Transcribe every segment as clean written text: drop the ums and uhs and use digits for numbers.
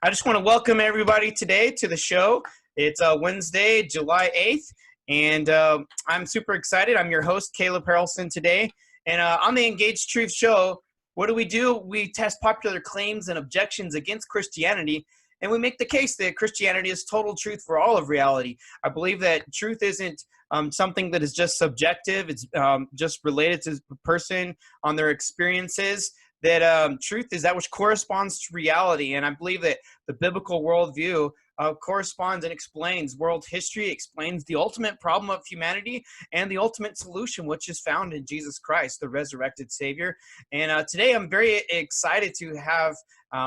I just want to welcome everybody today to the show. It's Wednesday, July 8th, and I'm super excited. I'm your host, Caleb Harrelson, today. And on the Engaged Truth Show, what do? We test popular claims and objections against Christianity, and we make the case that Christianity is total truth for all of reality. I believe that truth isn't something that is just subjective. It's just related to the person on their experiences. That truth is that which corresponds to reality. And I believe that the biblical worldview corresponds and explains world history, explains the ultimate problem of humanity and the ultimate solution, which is found in Jesus Christ, the resurrected Savior. And today I'm very excited to have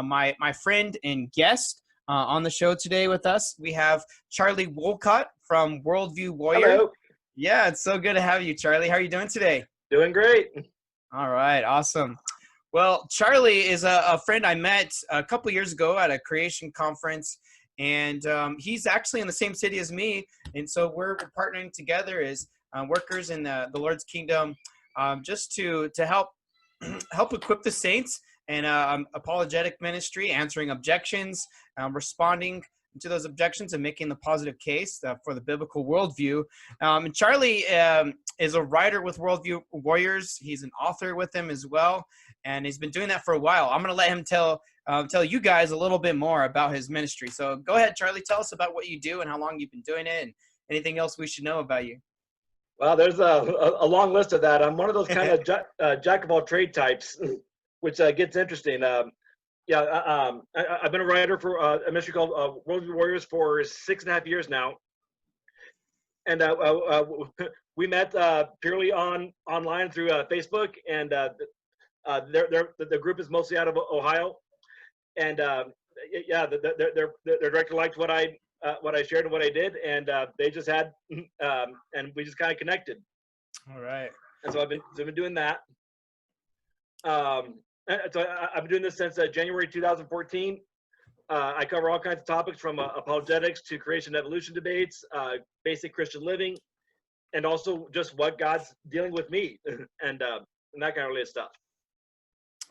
my friend and guest on the show today with us. We have Charlie Wolcott from Worldview Warriors. Hello. Yeah, it's so good to have you, Charlie. How are you doing today? Doing great. All right, awesome. Well, Charlie is a friend I met a couple years ago at a creation conference, and he's actually in the same city as me, and so we're partnering together as workers in the Lord's kingdom, just to help equip the saints and apologetic ministry, answering objections, responding to those objections, and making the positive case for the biblical worldview. And Charlie is a writer with Worldview Warriors. He's an author with them as well, and he's been doing that for a while. I'm going to let him tell you guys a little bit more about his ministry. So go ahead, Charlie. Tell us about what you do and how long you've been doing it, and anything else we should know about you. Well, there's a long list of that. I'm one of those kind of jack of all trade types, which gets interesting. I've been a writer for a ministry called Worldview Warriors for 6.5 years now, and we met purely online through Facebook, and the group is mostly out of Ohio, and their director liked what I shared and what I did, and they just had and we just kind of connected. All right. And so I've been doing that. So I've been doing this since January 2014. I cover all kinds of topics from apologetics to creation and evolution debates, basic Christian living, and also just what God's dealing with me and that kind of related stuff.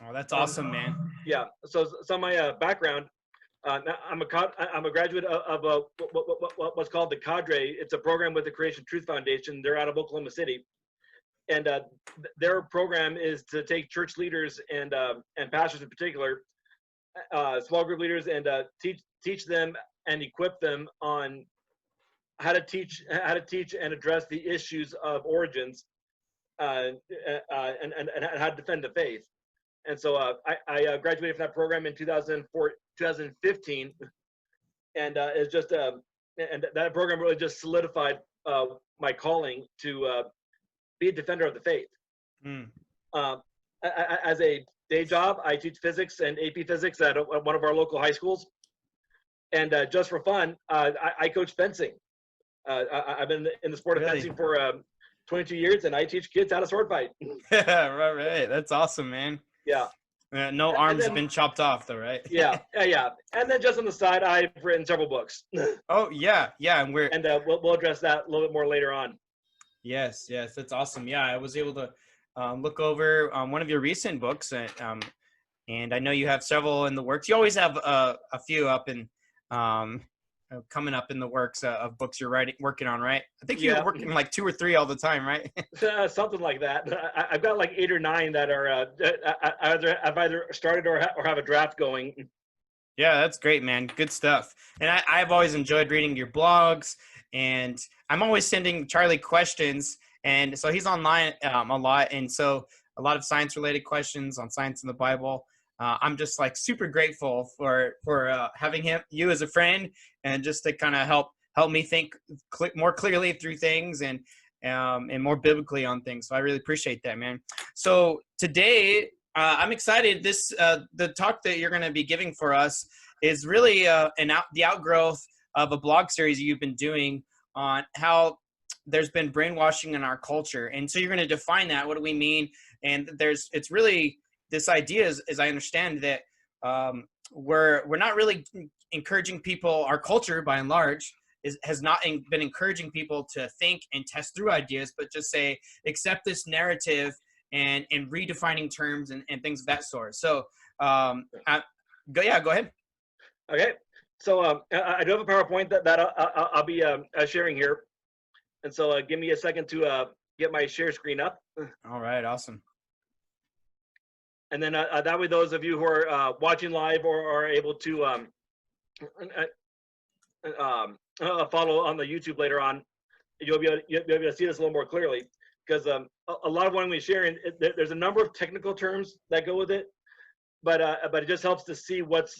Oh, that's awesome, man. Yeah. So some of my background. I'm a graduate of what's called the Cadre. It's a program with the Creation Truth Foundation. They're out of Oklahoma City. And their program is to take church leaders and pastors in particular, small group leaders, and teach them and equip them on how to teach and address the issues of origins and how to defend the faith. And so I graduated from that program in 2015, and it's just and that program really just solidified my calling to be a defender of the faith. As a day job, I teach physics and AP physics at one of our local high schools. And just for fun, I coach fencing. I've been in the sport of fencing for 22 years, and I teach kids how to sword fight. Right. That's awesome, man. Yeah. No arms have been chopped off, though, right? Yeah. And then just on the side, I've written several books. Oh, yeah. And we'll address that a little bit more later on. Yes, that's awesome. Yeah, I was able to look over one of your recent books, and I know you have several in the works. You always have a few up in coming up in the works of books you're working on, right? I think you're working like 2 or 3 all the time, right? Something like that. I've got like 8 or 9 that are I've either started or have a draft going. Yeah, that's great, man. Good stuff. And I've always enjoyed reading your blogs. And I'm always sending Charlie questions, and so he's online a lot, and so a lot of science-related questions on science in the Bible. I'm just like super grateful for having you as a friend, and just to kind of help me think more clearly through things and more biblically on things. So I really appreciate that, man. So today I'm excited. The talk that you're going to be giving for us is really the outgrowth of a blog series you've been doing on how there's been brainwashing in our culture. And so you're going to define that. What do we mean? And it's really this idea, as I understand, that we're not really encouraging people. Our culture, by and large, has not been encouraging people to think and test through ideas, but just say, accept this narrative and redefining terms and things of that sort. So go ahead. Okay. So I do have a PowerPoint that I'll be sharing here. And so give me a second to get my share screen up. All right, awesome. And then that way, those of you who are watching live or are able to follow on the YouTube later on, you'll be able to see this a little more clearly. Because a lot of what I'm going to be sharing, there's a number of technical terms that go with it, but it just helps to see what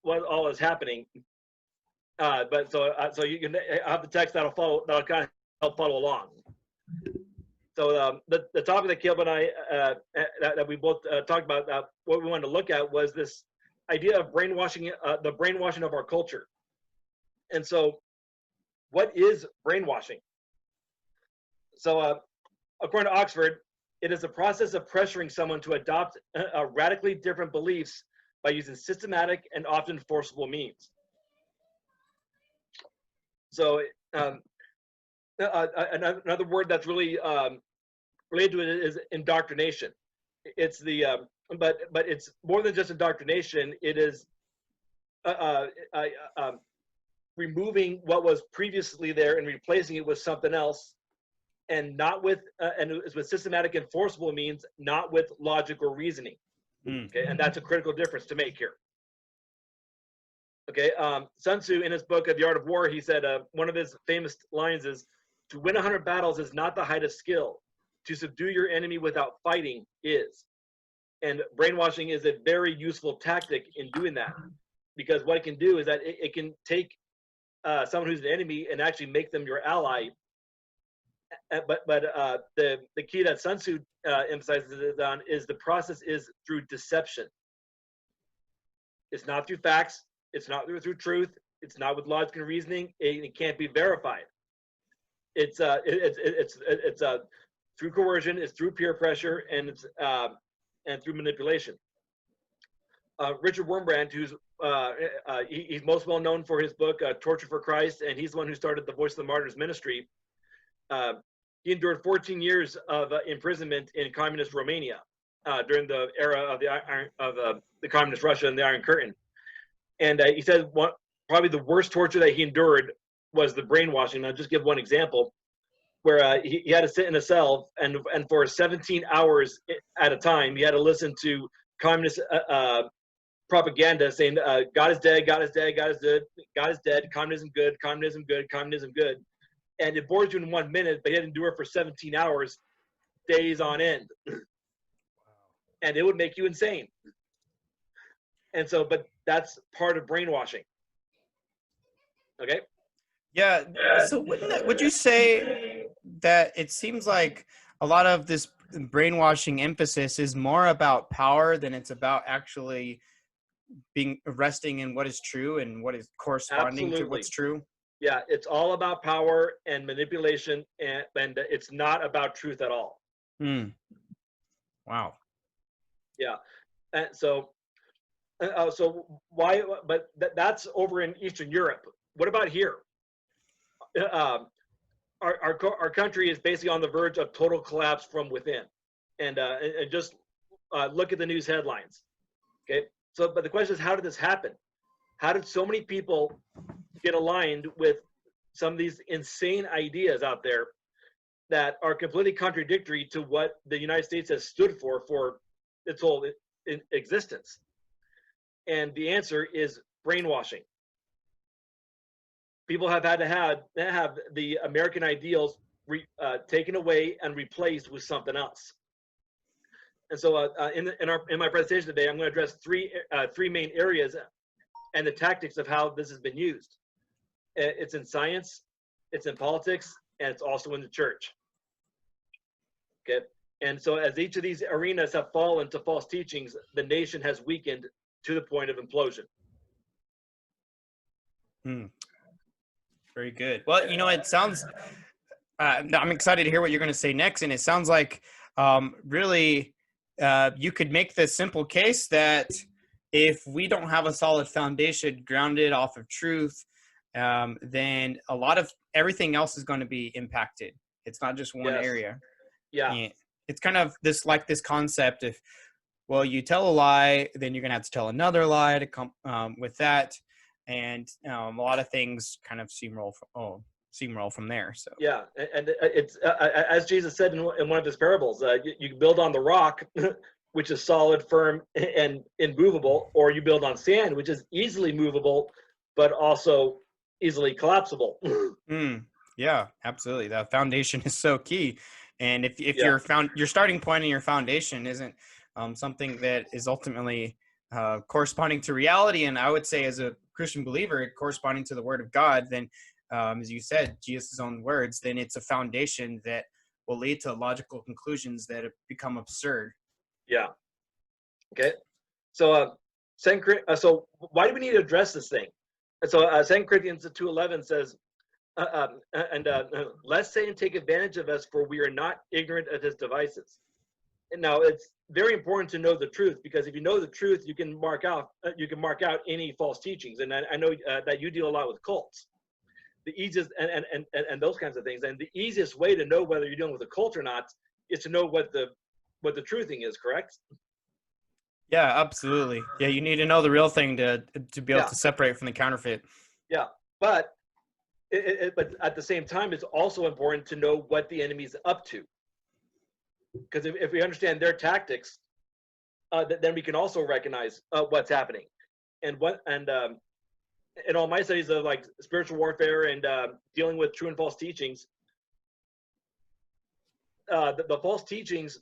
all is happening. But so you can have the text that'll kind of help follow along. So the topic that Caleb and I that we both talked about, what we wanted to look at was this idea of brainwashing, the brainwashing of our culture. And so, what is brainwashing? So, according to Oxford, it is a process of pressuring someone to adopt radically different beliefs by using systematic and often forcible means. So, another word that's really related to it is indoctrination. It's the but it's more than just indoctrination. It is removing what was previously there and replacing it with something else, and not with and it's with systematic and forcible means, not with logic or reasoning. Okay, and that's a critical difference to make here. Okay, Sun Tzu, in his book The Art of War, he said one of his famous lines is, "To win 100 battles is not the height of skill. To subdue your enemy without fighting is." And brainwashing is a very useful tactic in doing that, because what it can do is that it can take someone who's an enemy and actually make them your ally. But the key that Sun Tzu emphasizes on is the process is through deception. It's not through facts. It's not through truth. It's not with logic and reasoning. It can't be verified. It's through coercion. It's through peer pressure, and it's and through manipulation. Richard Wurmbrand, who's he's most well known for his book Torture for Christ, and he's the one who started the Voice of the Martyrs ministry. He endured 14 years of imprisonment in communist Romania during the era of the communist Russia and the Iron Curtain. And he said probably the worst torture that he endured was the brainwashing. I'll just give one example, where he had to sit in a cell, and for 17 hours at a time, he had to listen to communist propaganda saying God is dead, God is dead, God is dead, God is dead, communism good, communism good, communism good. And it bores you in 1 minute, but he had to endure it for 17 hours, days on end. And it would make you insane. And so, but that's part of brainwashing. Okay? Yeah. So would you say that it seems like a lot of this brainwashing emphasis is more about power than it's about actually resting in what is true and what is corresponding to what's true? Yeah, it's all about power and manipulation, and it's not about truth at all. Wow. Yeah, and so why? But that's over in Eastern Europe. What about here? Our country is basically on the verge of total collapse from within, and just look at the news headlines. Okay, so but the question is, how did this happen? How did so many people get aligned with some of these insane ideas out there that are completely contradictory to what the United States has stood for its whole existence? And the answer is brainwashing. People have had to have the American ideals taken away and replaced with something else. And so in my presentation today, I'm going to address three main areas and the tactics of how this has been used. It's in science, it's in politics, and it's also in the church. Okay, and so as each of these arenas have fallen to false teachings, the nation has weakened to the point of implosion. Very good. Well, it sounds, I'm excited to hear what you're going to say next. And it sounds like really you could make the simple case that if we don't have a solid foundation grounded off of truth, then a lot of everything else is going to be impacted. It's not just one area. Yeah. And it's kind of this concept of, well, you tell a lie, then you're going to have to tell another lie to come with that. and a lot of things kind of steamroll from there. So Yeah, and it's as Jesus said in one of his parables, you build on the rock, which is solid, firm, and immovable, or you build on sand, which is easily movable, but also easily collapsible. Yeah, absolutely. The foundation is so key, and if Yeah, your starting point in your foundation isn't something that is ultimately corresponding to reality, and I would say as a Christian believer, corresponding to the Word of God, then as you said, Jesus' own words, then it's a foundation that will lead to logical conclusions that have become absurd. yeah. Okay. So, so why do we need to address this thing? And so, 2 Corinthians 2:11 says, lest Satan take advantage of us, for we are not ignorant of his devices. And now, it's very important to know the truth, because if you know the truth, you can mark out any false teachings. And I know that you deal a lot with cults. The easiest and those kinds of things. And the easiest way to know whether you're dealing with a cult or not is to know what the truthing is. Correct? Yeah, absolutely. Yeah, you need to know the real thing to be able Yeah. to separate from the counterfeit. Yeah, but but at the same time, it's also important to know what the enemy's up to, because if we understand their tactics, then we can also recognize what's happening. And in all my studies of like spiritual warfare and dealing with true and false teachings, the false teachings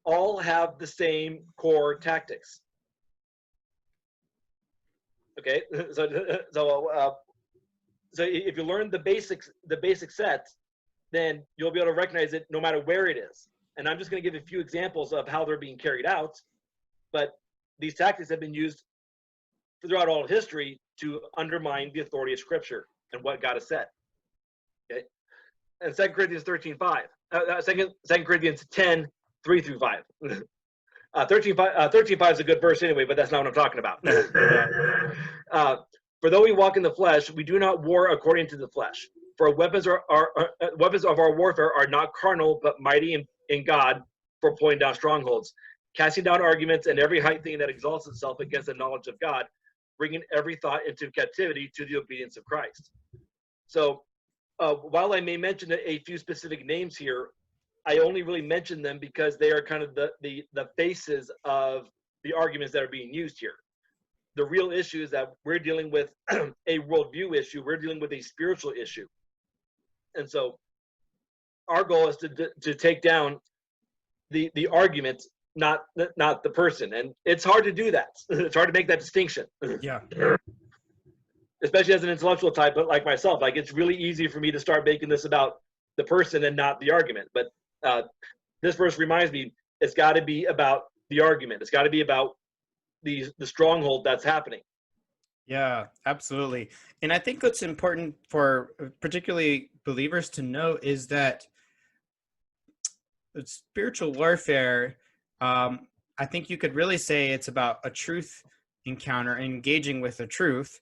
all have the same core tactics. Okay, so if you learn the basic sets, then you'll be able to recognize it no matter where it is. And I'm just going to give a few examples of how they're being carried out. But these tactics have been used throughout all of history to undermine the authority of Scripture and what God has said. Okay, and 2 Corinthians 2 Corinthians 10, 3 through 5. 13:5 is a good verse anyway, but that's not what I'm talking about. For though we walk in the flesh, we do not war according to the flesh. For weapons weapons of our warfare are not carnal, but mighty in God for pulling down strongholds, casting down arguments and every high thing that exalts itself against the knowledge of God, bringing every thought into captivity to the obedience of Christ. So, while I may mention a few specific names here, I only really mention them because they are kind of the faces of the arguments that are being used here. The real issue is that we're dealing with a worldview issue. We're dealing with a spiritual issue. And so our goal is to take down the argument, not the person. And it's hard to do that. It's hard to make that distinction. Yeah. Especially as an intellectual type, but like myself, like it's really easy for me to start making this about the person and not the argument. But this verse reminds me, it's got to be about the argument. It's got to be about the stronghold that's happening. Yeah, absolutely. And I think what's important for particularly believers to know is that spiritual warfare, I think you could really say it's about a truth encounter, engaging with the truth,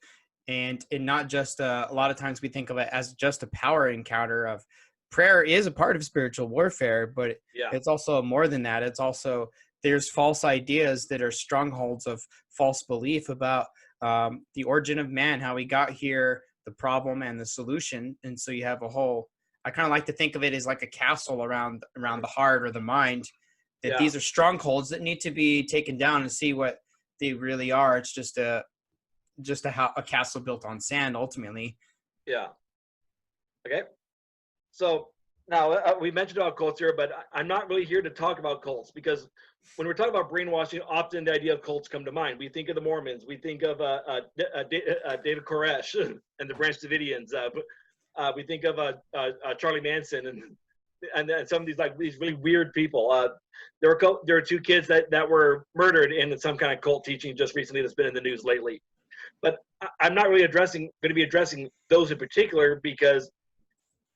and not just a lot of times we think of it as just a power encounter. Of prayer is a part of spiritual warfare, but it's also more than that. It's also there's false ideas that are strongholds of false belief about the origin of man, how we got here, the problem and the solution. And so you have a whole, I kind of like to think of it as like a castle around the heart or the mind, that these are strongholds that need to be taken down and see what they really are. It's just a castle built on sand ultimately. Yeah. Okay. So now we mentioned about cults here, but I'm not really here to talk about cults, because when we're talking about brainwashing, often the idea of cults come to mind. We think of the Mormons, we think of David Koresh and the Branch Davidians. We think of Charlie Manson and some of these really weird people. There were 2 kids that were murdered in some kind of cult teaching just recently that's been in the news lately. But I'm not really going to be addressing those in particular, because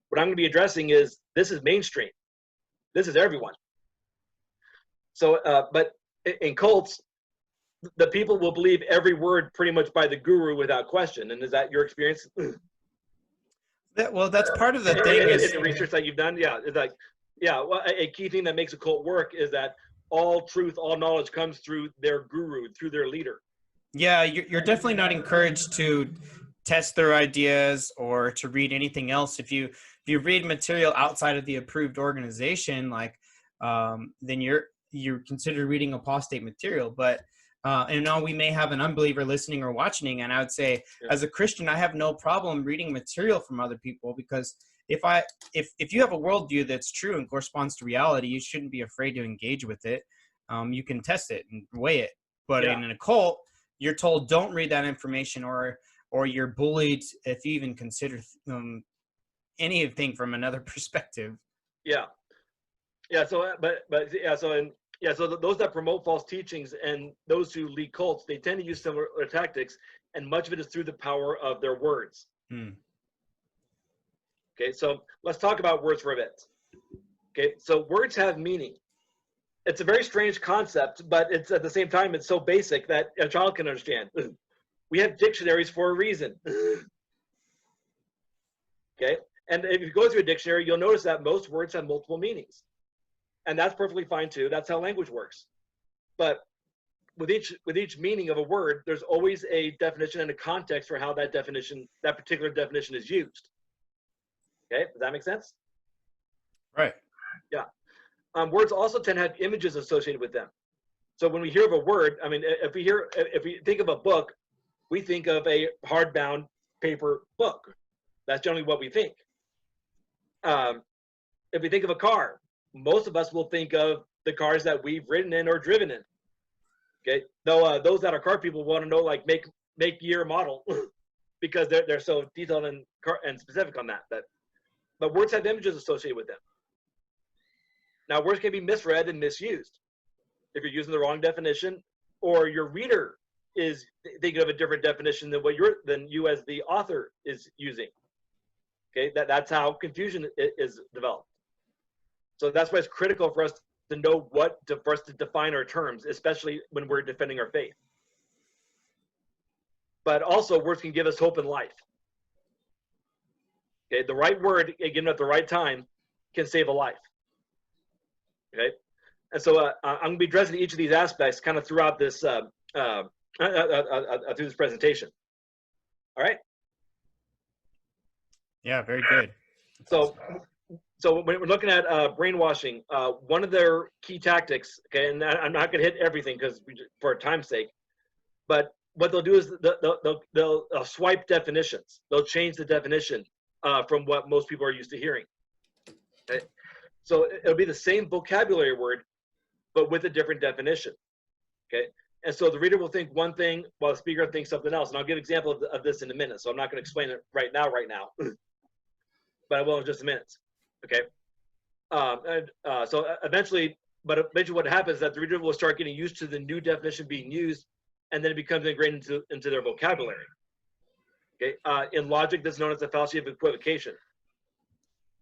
what I'm going to be addressing is this is mainstream. This is everyone. So, but in cults, the people will believe every word pretty much by the guru without question. And is that your experience? Well, that's part of the thing is the research that you've done. Yeah, it's like, well, a key thing that makes a cult work is that all truth, all knowledge comes through their guru, through their leader. Yeah, you're definitely not encouraged to test their ideas or to read anything else. If you read material outside of the approved organization, like then you're considered reading apostate material. But and now we may have an unbeliever listening or watching, and I would say, Yeah. as a Christian, I have no problem reading material from other people, because if you have a worldview that's true and corresponds to reality, you shouldn't be afraid to engage with it. You can test it and weigh it. But Yeah. in an occult, you're told don't read that information, or you're bullied if you even consider anything from another perspective. Yeah. Yeah. So, those that promote false teachings and those who lead cults, they tend to use similar tactics, and much of it is through the power of their words. Okay, so let's talk about words for a bit. Okay, so words have meaning. It's a very strange concept, but it's at the same time, it's so basic that a child can understand. We have dictionaries for a reason. Okay, and if you go through a dictionary, you'll notice that most words have multiple meanings. And that's perfectly fine too. That's how language works. But with each meaning of a word, there's always a definition and a context for how that particular definition is used. Okay, does that make sense? Right. Yeah. Words also tend to have images associated with them. So when we hear of a word, I mean, if we think of a book, we think of a hardbound paper book. That's generally what we think. If we think of a car, most of us will think of the cars that we've ridden in or driven in. Okay, though those that are car people want to know like make, year, model, because they're so detailed and specific on that. But words have images associated with them. Now, words can be misread and misused if you're using the wrong definition, or your reader is thinking of a different definition than you as the author is using. Okay, that's how confusion is developed. So that's why it's critical for us to know for us to define our terms, especially when we're defending our faith. But also, words can give us hope in life. Okay, the right word given at the right time can save a life. Okay, and so I'm going to be addressing each of these aspects kind of throughout this through this presentation. All right. Yeah, very good. So when we're looking at brainwashing, one of their key tactics, okay, and I'm not going to hit everything because for time's sake, but what they'll do is they'll swipe definitions. They'll change the definition from what most people are used to hearing. Okay? So it'll be the same vocabulary word, but with a different definition. Okay, and so the reader will think one thing while the speaker thinks something else. And I'll give an example of this in a minute. So I'm not going to explain it right now, but I will in just a minute. Okay, so eventually what happens is that the reader will start getting used to the new definition being used, and then it becomes ingrained into their vocabulary. Okay, in logic, this is known as the fallacy of equivocation.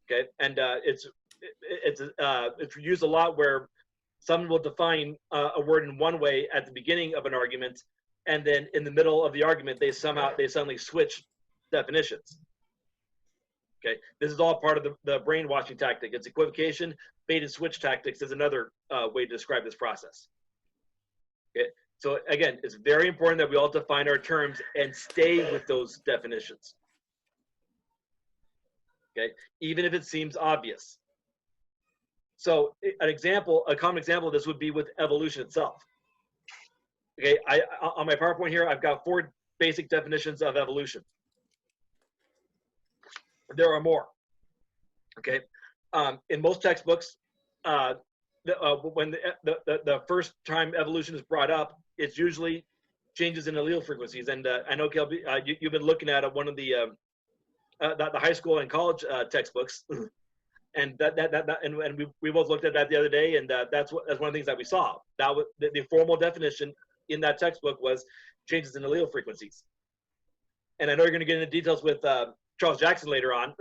Okay, and it's used a lot where someone will define a word in one way at the beginning of an argument, and then in the middle of the argument, they suddenly switch definitions. Okay, this is all part of the brainwashing tactic. It's equivocation. Bait and switch tactics is another way to describe this process. Okay, so again, it's very important that we all define our terms and stay with those definitions. Okay, even if it seems obvious. So a common example of this would be with evolution itself. Okay, on my PowerPoint here, I've got 4 basic definitions of evolution. There are more. Okay, in most textbooks, when the first time evolution is brought up, it's usually changes in allele frequencies. And I know, Kelby, you've been looking at one of the high school and college textbooks. And we both looked at that the other day, and that's one of the things that we saw. That was the formal definition in that textbook was changes in allele frequencies. And I know you're going to get into details with Charles Jackson later on,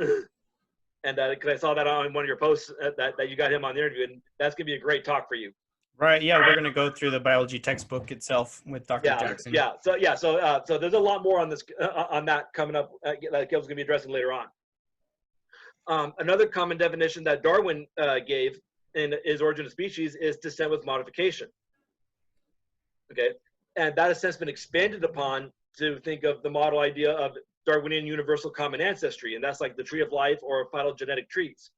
and because I saw that on one of your posts that you got him on the interview, and that's going to be a great talk for you. Right. Yeah, we're going to go through the biology textbook itself with Dr. Jackson. Yeah. So there's a lot more on this on that coming up that Kel's going to be addressing later on. Another common definition that Darwin gave in his Origin of Species is descent with modification. Okay, And that has since been expanded upon to think of the model idea of Darwinian universal common ancestry, and that's like the tree of life or phylogenetic trees.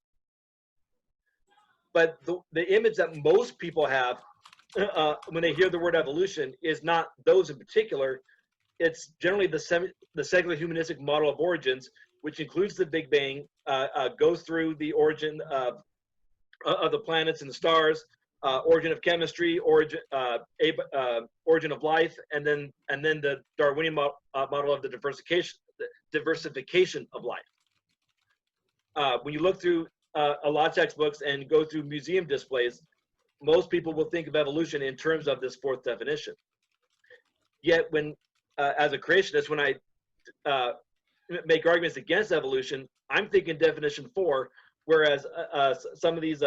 But the image that most people have when they hear the word evolution is not those in particular. It's generally the secular humanistic model of origins, which includes the Big Bang, goes through the origin of the planets and the stars, origin of chemistry, origin of life, and then the Darwinian model of the diversification of life. When you look through a lot of textbooks and go through museum displays, most people will think of evolution in terms of this fourth definition. Yet when, as a creationist, when I make arguments against evolution, I'm thinking definition 4, whereas some of these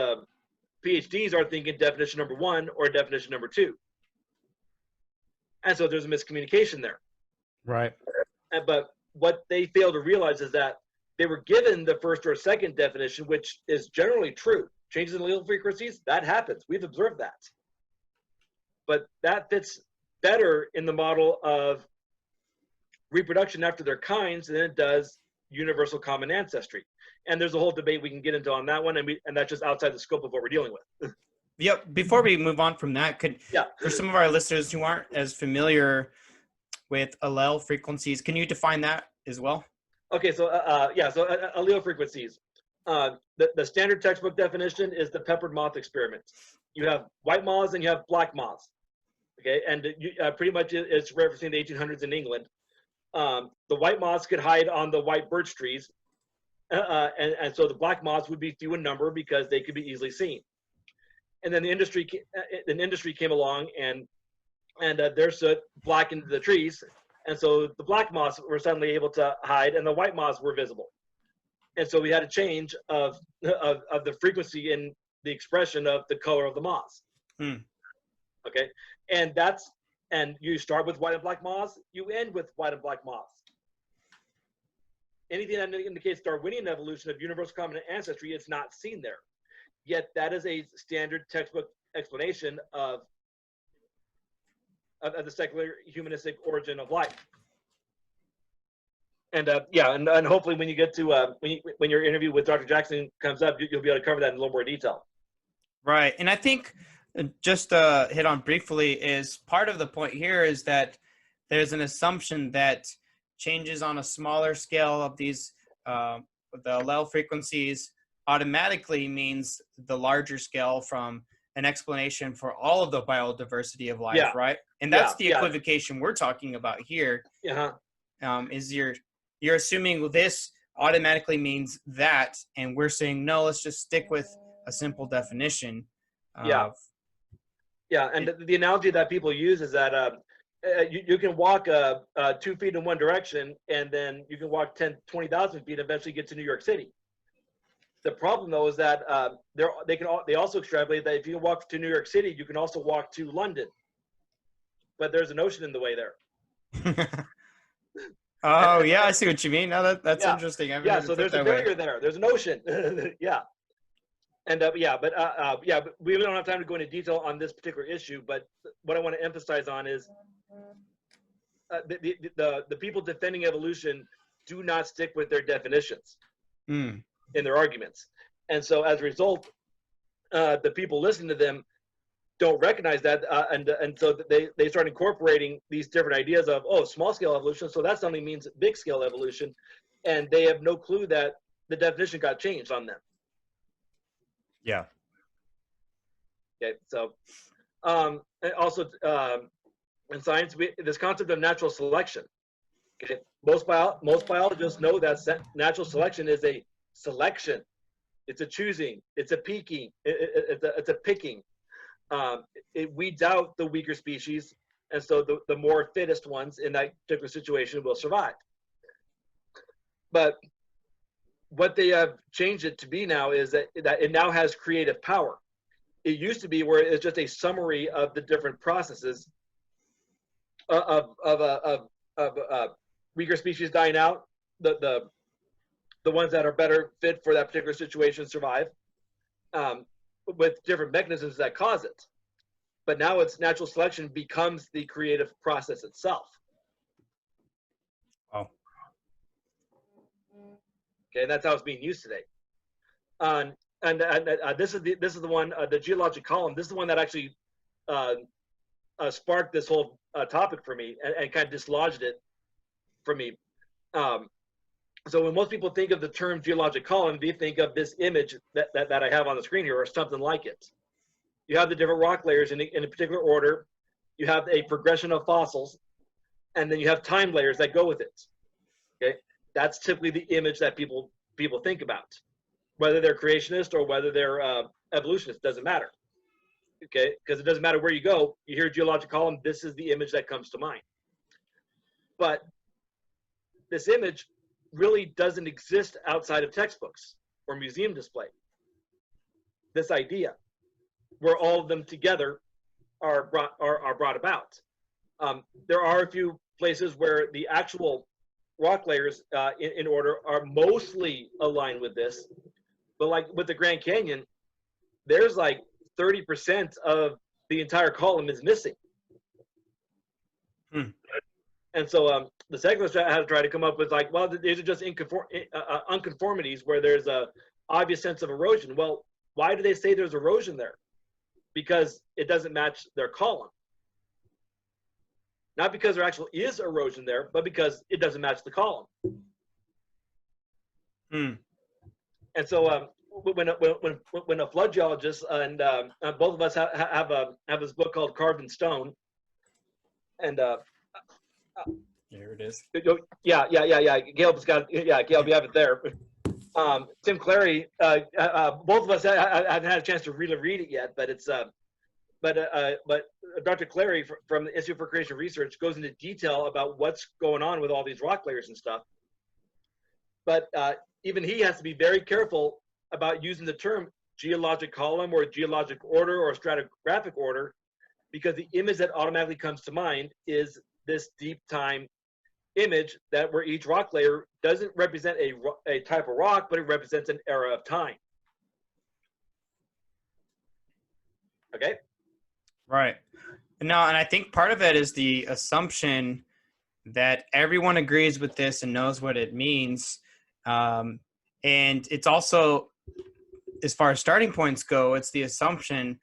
PhDs are thinking definition number 1 or definition number 2. And so there's a miscommunication there. Right. But what they fail to realize is that they were given the first or second definition, which is generally true. Changes in allele frequencies, that happens. We've observed that. But that fits better in the model of reproduction after their kinds than it does universal common ancestry. And there's a whole debate we can get into on that one, and that's just outside the scope of what we're dealing with. Yep. Before we move on from that, for some of our listeners who aren't as familiar with allele frequencies, can you define that as well? Okay, so allele frequencies. The standard textbook definition is the peppered moth experiment. You have white moths and you have black moths. Okay, and pretty much it's referencing the 1800s in England. The white moths could hide on the white birch trees, and so the black moths would be few in number because they could be easily seen. And then the industry came along and their soot blackened the trees, and so the black moths were suddenly able to hide, and the white moths were visible. And so we had a change of the frequency in the expression of the color of the moths. Okay, and you start with white and black moths, you end with white and black moths. Anything that indicates Darwinian evolution of universal common ancestry is not seen there. Yet that is a standard textbook explanation of the secular humanistic origin of life. And and hopefully when you get to when your interview with Dr. Jackson comes up, you'll be able to cover that in a little more detail. Right, and I think just to hit on briefly is part of the point here is that there's an assumption that changes on a smaller scale of these the allele frequencies automatically means the larger scale from an explanation for all of the biodiversity of life, right? And that's the equivocation we're talking about here. Is you're assuming this automatically means that, and we're saying no, let's just stick with a simple definition. And the analogy that people use is that you can walk 2 feet in one direction, and then you can walk 20,000 feet and eventually get to New York City. The problem, though, is that they also extrapolate that if you can walk to New York City, you can also walk to London. But there's an ocean in the way there. Oh, yeah, I see what you mean. No, that's interesting. So there's a barrier there. There's an ocean. And but we don't have time to go into detail on this particular issue. But what I want to emphasize on is the people defending evolution do not stick with their definitions in their arguments. And so as a result, the people listening to them don't recognize that, and so they start incorporating these different ideas of, oh, small scale evolution, so that suddenly means big scale evolution, and they have no clue that the definition got changed on them. Yeah. Okay, so and also in science, this concept of natural selection. Okay, most biologists know that natural selection is a selection. It's a choosing. It's a picking. It's a picking. It weeds out the weaker species, and so the more fittest ones in that particular situation will survive. But what they have changed it to be now is that it now has creative power. It used to be where it's just a summary of the different processes of weaker species dying out, the ones that are better fit for that particular situation survive, with different mechanisms that cause it. but now it's natural selection becomes the creative process itself. Oh. Okay, that's how it's being used today. This is the one, the geologic column. This is the one that actually sparked this whole topic for me and kind of dislodged it for me. So when most people think of the term geologic column, they think of this image that I have on the screen here, or something like it. You have the different rock layers in a particular order. You have a progression of fossils, and then you have time layers that go with it. Okay, that's typically the image that people think about, whether they're creationist or whether they're evolutionist. Doesn't matter. Okay, because it doesn't matter where you go. You hear geologic column, this is the image that comes to mind. But this image really doesn't exist outside of textbooks or museum display. This idea, where all of them together are brought about. There are a few places where the actual rock layers in order are mostly aligned with this, but like with the Grand Canyon, there's like 30% of the entire column is missing. And so the secularists had to try to come up with like, well, these are just unconformities where there's a obvious sense of erosion. Well, why do they say there's erosion there? Because it doesn't match their column. Not because there actually is erosion there, but because it doesn't match the column. And so when a flood geologist and both of us have this book called Carved in Stone, and here it is. Yeah. Gail's got Gail, we have it there. Tim Clary, both of us haven't had a chance to really read it yet, but it's but Dr. Clary from the Institute for Creation Research goes into detail about what's going on with all these rock layers and stuff. But even he has to be very careful about using the term geologic column or geologic order or stratigraphic order, because the image that automatically comes to mind is this deep time image that where each rock layer doesn't represent a type of rock, but it represents an era of time. Okay. Right. No, and I think part of it is the assumption that everyone agrees with this and knows what it means. And it's also, as far as starting points go, it's the assumption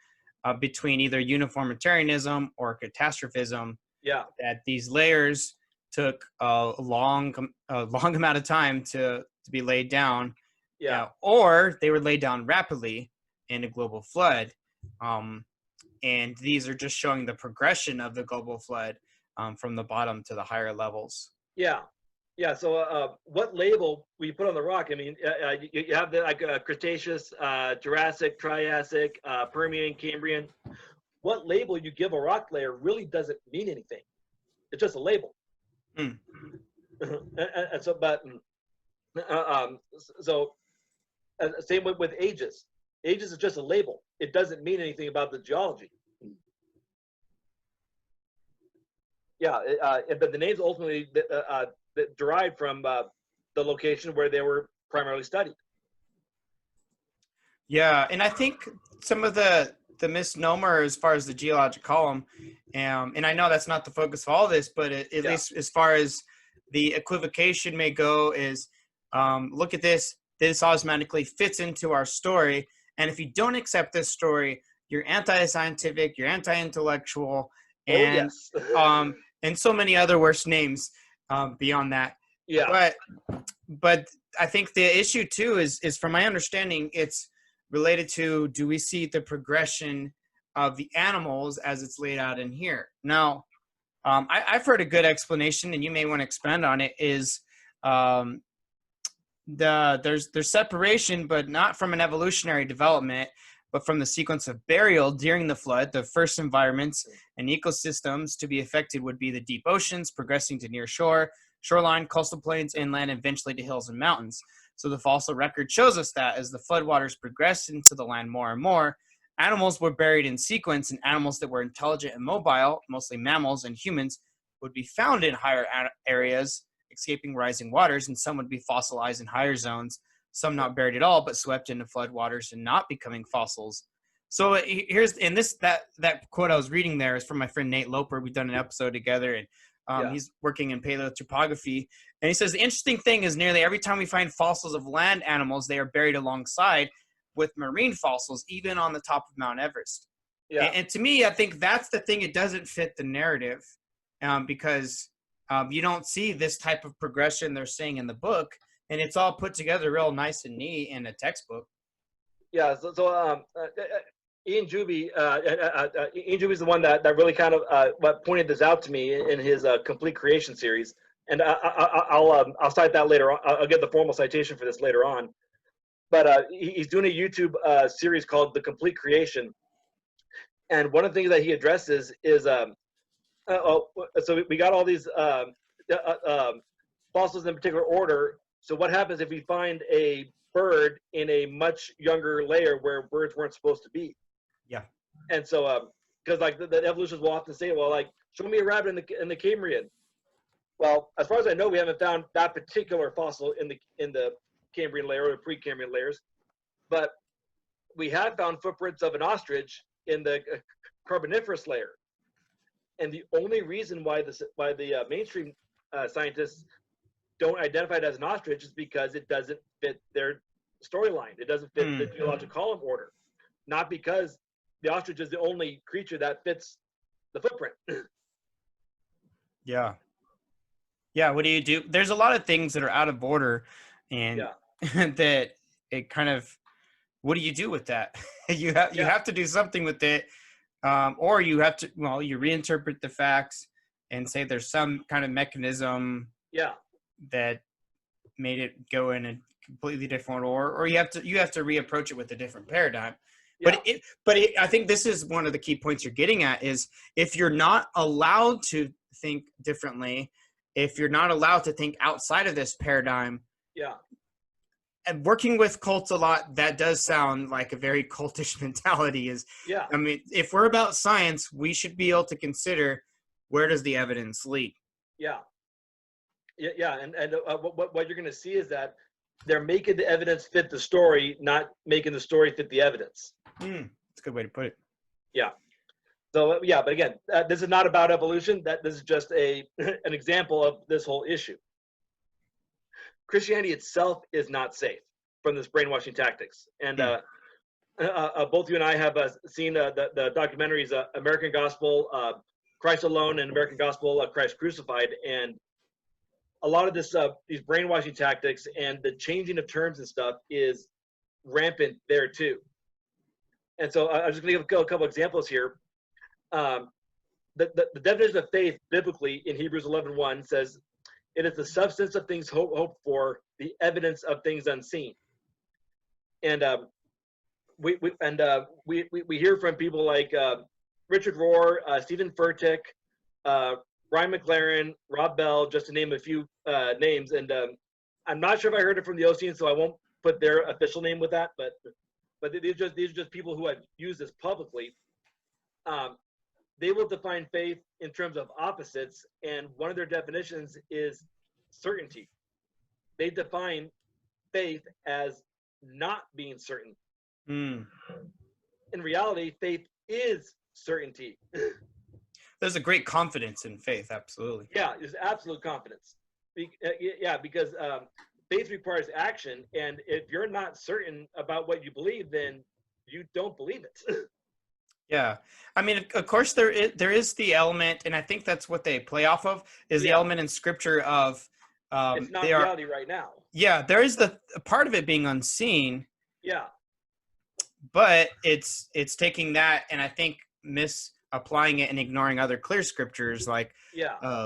between either uniformitarianism or catastrophism. Yeah. That these layers took a long amount of time to be laid down. Yeah. Or they were laid down rapidly in a global flood. And these are just showing the progression of the global flood from the bottom to the higher levels. Yeah. So what label we put on the rock? I mean, you have the Cretaceous, Jurassic, Triassic, Permian, Cambrian. What label you give a rock layer really doesn't mean anything. It's just a label. And so, but same with ages. Ages is just a label. It doesn't mean anything about the geology. Yeah, but the names ultimately derived from the location where they were primarily studied. Yeah, and I think some of the misnomer as far as the geologic column, and I know that's not the focus of all this, but at least as far as the equivocation may go is, look at this automatically fits into our story. And if you don't accept this story, you're anti-scientific, you're anti-intellectual, and and so many other worse names beyond that. Yeah. But I think the issue too is from my understanding, it's related to, do we see the progression of the animals as it's laid out in here? Now, I've heard a good explanation, and you may want to expand on it, is there's separation, but not from an evolutionary development, but from the sequence of burial during the flood. The first environments and ecosystems to be affected would be the deep oceans, progressing to near shore, shoreline, coastal plains, inland, and eventually to hills and mountains. So the fossil record shows us that as the floodwaters progressed into the land more and more, animals were buried in sequence, and animals that were intelligent and mobile, mostly mammals and humans, would be found in higher areas, escaping rising waters, and some would be fossilized in higher zones, some not buried at all, but swept into floodwaters and not becoming fossils. So here's, and that quote I was reading there is from my friend Nate Loper. We've done an episode together, and he's working in paleontopography. And he says the interesting thing is nearly every time we find fossils of land animals, they are buried alongside with marine fossils, even on the top of Mount Everest. Yeah. And to me, I think that's the thing. It doesn't fit the narrative because you don't see this type of progression they're saying in the book, and it's all put together real nice and neat in a textbook. Yeah. So Ian Juby, Ian Juby is the one that really kind of pointed this out to me in his Complete Creation series, and I'll cite that later on. I'll get the formal citation for this later on. But he's doing a YouTube series called The Complete Creation, and one of the things that he addresses is so we got all these fossils in particular order. So what happens if we find a bird in a much younger layer where birds weren't supposed to be? Yeah. And so, because like the evolutionists will often say, well, like, show me a rabbit in the Cambrian. Well, as far as I know, we haven't found that particular fossil in the Cambrian layer or pre-Cambrian layers, but we have found footprints of an ostrich in the Carboniferous layer. And the only reason why the mainstream scientists don't identify it as an ostrich is because it doesn't fit their storyline. It doesn't fit the geologic column order, not because the ostrich is the only creature that fits the footprint. Yeah. Yeah. What do you do? There's a lot of things that are out of order, and that it kind of, what do you do with that? you have to do something with it. Or you have to, you reinterpret the facts and say there's some kind of mechanism that made it go in a completely different order, or you have to reapproach it with a different paradigm. Yeah. But I think this is one of the key points you're getting at is if you're not allowed to think differently, if you're not allowed to think outside of this paradigm, and working with cults a lot, that does sound like a very cultish mentality. I mean, if we're about science, we should be able to consider where does the evidence lead. And what you're going to see is that they're making the evidence fit the story, not making the story fit the evidence. That's a good way to put it. Yeah. So but again, this is not about evolution. This is just an example of this whole issue. Christianity itself is not safe from this brainwashing tactics. And both you and I have seen the documentaries American Gospel, Christ Alone, and American Gospel, Christ Crucified. And a lot of this, these brainwashing tactics and the changing of terms and stuff is rampant there too. And so I'm just going to give a couple examples here. The definition of faith biblically in Hebrews 11:1 says, it is the substance of things hoped for, the evidence of things unseen. And we hear from people like Richard Rohr, Stephen Furtick, Brian McLaren, Rob Bell, just to name a few names. And I'm not sure if I heard it from the OCN, so I won't put their official name with that. But these are just people who have used this publicly. They will define faith in terms of opposites, and one of their definitions is certainty. They define faith as not being certain. In reality, faith is certainty. There's a great confidence in faith, absolutely. Yeah, there's absolute confidence. Because faith requires action, and if you're not certain about what you believe, then you don't believe it. Yeah. I mean, of course, there is the element, and I think that's what they play off of, is the element in Scripture of it's not reality right now. Yeah, there is the part of it being unseen. Yeah. But it's taking that, and I think misapplying it and ignoring other clear scriptures like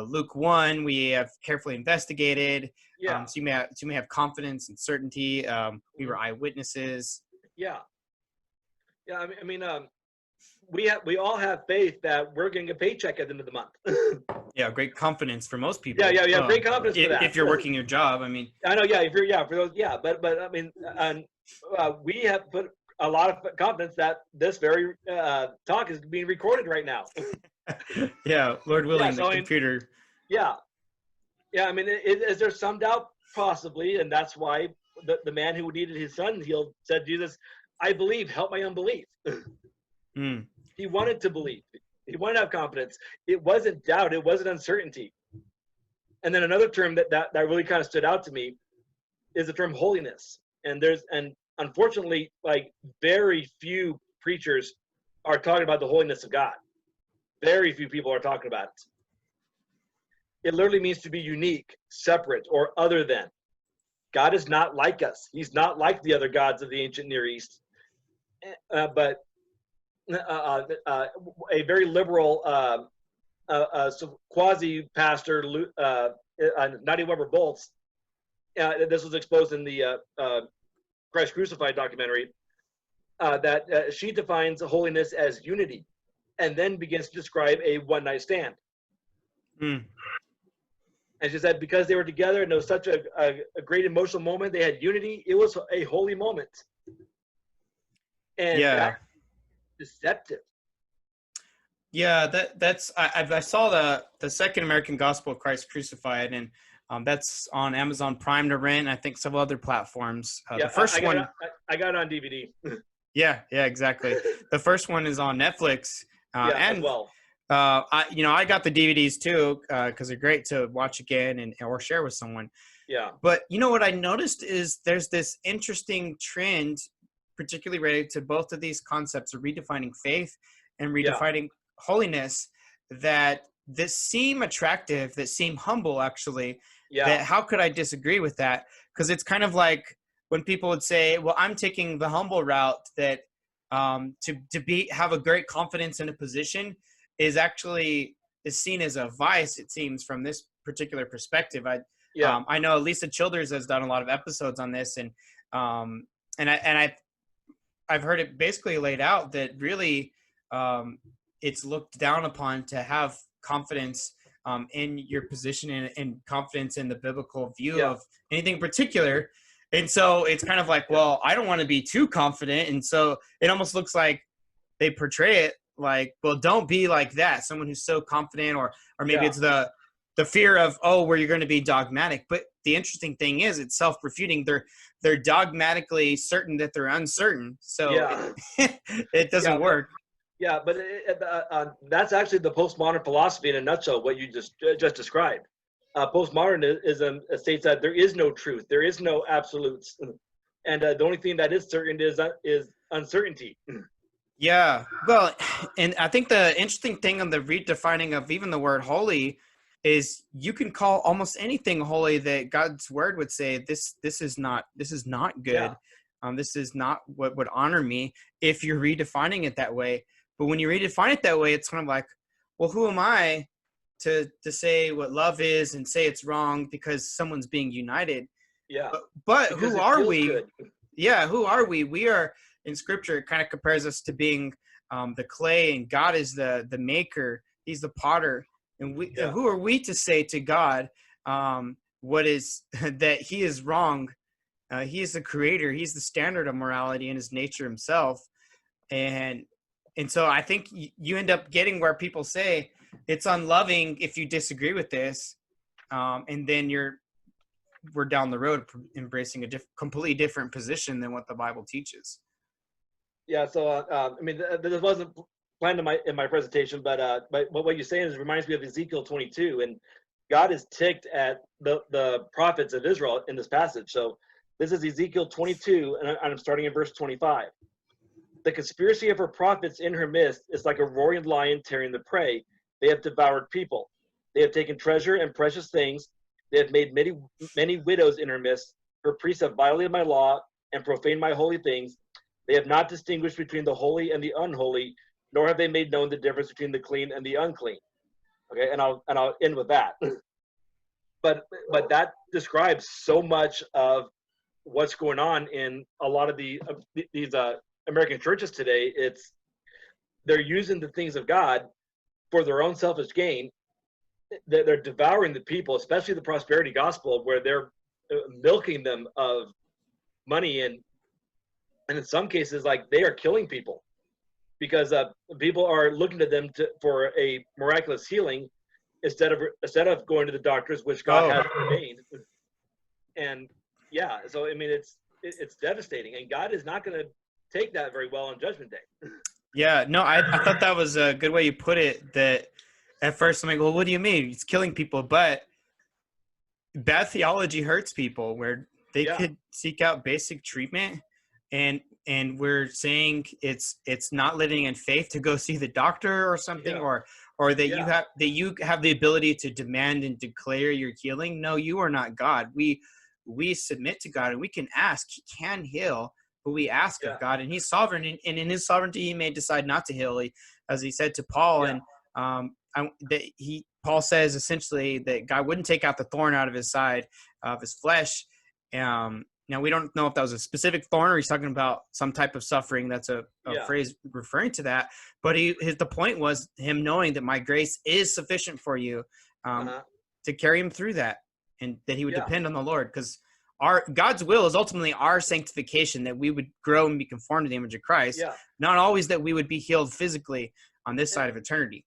Luke 1, we have carefully investigated. So you may have confidence and certainty. We were eyewitnesses. Yeah. I mean, we all have faith that we're getting a paycheck at the end of the month. Yeah, great confidence for most people. Yeah, great confidence for that. If you're working your job, I mean. I know, if you're, for those, but I mean, we have put a lot of confidence that this very talk is being recorded right now. Yeah, Lord willing, the computer. Yeah, I mean, is there some doubt? Possibly, and that's why the man who needed his son healed said, Jesus, I believe, help my unbelief. Mm. He wanted to believe. He wanted to have confidence. It wasn't doubt. It wasn't uncertainty. And then another term that really kind of stood out to me is the term holiness. And unfortunately, like very few preachers are talking about the holiness of God. Very few people are talking about it. It literally means to be unique, separate, or other than. God is not like us. He's not like the other gods of the ancient Near East. But a very liberal quasi-pastor, Nadia Weber-Boltz, this was exposed in the Christ Crucified documentary, that she defines holiness as unity and then begins to describe a one-night stand. Mm. And she said because they were together and it was such a great emotional moment, they had unity, it was a holy moment. And that's deceptive. Yeah, that's I saw the Second American Gospel of Christ Crucified, and that's on Amazon Prime to rent. I think several other platforms. Yeah, the first one, I got it on DVD. yeah, exactly. The first one is on Netflix. Yeah, and as well. I got the DVDs too because they're great to watch again and or share with someone. Yeah. But you know what I noticed is there's this interesting trend, particularly related to both of these concepts of redefining faith and redefining holiness, that seem attractive, that seem humble, actually. Yeah. That how could I disagree with that? Because it's kind of like when people would say, well, I'm taking the humble route, that to have a great confidence in a position is actually is seen as a vice, it seems, from this particular perspective. I know Lisa Childers has done a lot of episodes on this, and I've heard it basically laid out that really it's looked down upon to have confidence in your position and confidence in the biblical view of anything particular. And so it's kind of like, well, I don't want to be too confident. And so it almost looks like they portray it like, well, don't be like that. Someone who's so confident, or maybe it's the fear of, where you're going to be dogmatic. But the interesting thing is it's self-refuting. They're dogmatically certain that they're uncertain. So it doesn't work. Yeah, but that's actually the postmodern philosophy in a nutshell, what you just described. Postmodernism states that there is no truth, there is no absolutes, and the only thing that is certain is uncertainty. Yeah, well, and I think the interesting thing on the redefining of even the word holy is you can call almost anything holy that God's word would say this is not good. This is not what would honor me, if you're redefining it that way. But when you redefine it that way, it's kind of like, well, who am I to say what love is and say it's wrong because someone's being united? Yeah. But who are we? Good. Yeah, who are we? We are, in Scripture, it kind of compares us to being the clay, and God is the maker. He's the potter. And who are we to say to God what is that He is wrong? He is the creator. He's the standard of morality in His nature Himself. And so I think you end up getting where people say it's unloving if you disagree with this, and then we're down the road embracing a completely different position than what the Bible teaches. Yeah. So I mean, this wasn't planned in my presentation, but what you're saying reminds me of Ezekiel 22, and God is ticked at the prophets of Israel in this passage. So this is Ezekiel 22, and I'm starting in verse 25. The conspiracy of her prophets in her midst is like a roaring lion tearing the prey. They have devoured people. They have taken treasure and precious things. They have made many widows in her midst. Her priests have violated my law and profaned my holy things. They have not distinguished between the holy and the unholy, nor have they made known the difference between the clean and the unclean. Okay, and I'll end with that. But that describes so much of what's going on in a lot of these American churches today. They're using the things of God for their own selfish gain. They're devouring the people, especially the prosperity gospel, where they're milking them of money, and in some cases, like, they are killing people because people are looking to them for a miraculous healing instead of going to the doctors, which God has ordained. And so I mean, it's devastating, and God is not going to take that very well on Judgment Day. Yeah, no, I thought that was a good way you put it. That at first I'm like, well, what do you mean? It's killing people, but bad theology hurts people where they Yeah, could seek out basic treatment, and we're saying it's not living in faith to go see the doctor or something, yeah, or that yeah, you have the ability to demand and declare your healing. No, you are not God. We submit to God, and we can ask. He can heal, but we ask of yeah, God, and He's sovereign, and in His sovereignty He may decide not to heal. As He said to Paul, yeah, and Paul says essentially that God wouldn't take out the thorn out of his side, of his flesh. Now we don't know if that was a specific thorn or he's talking about some type of suffering. That's a yeah. phrase referring to that. But the point was him knowing that my grace is sufficient for you, Uh-huh. to carry him through that, and that he would Yeah, depend on the Lord, because our God's will is ultimately our sanctification, that we would grow and be conformed to the image of Christ, yeah. not always that we would be healed physically on this And side of eternity.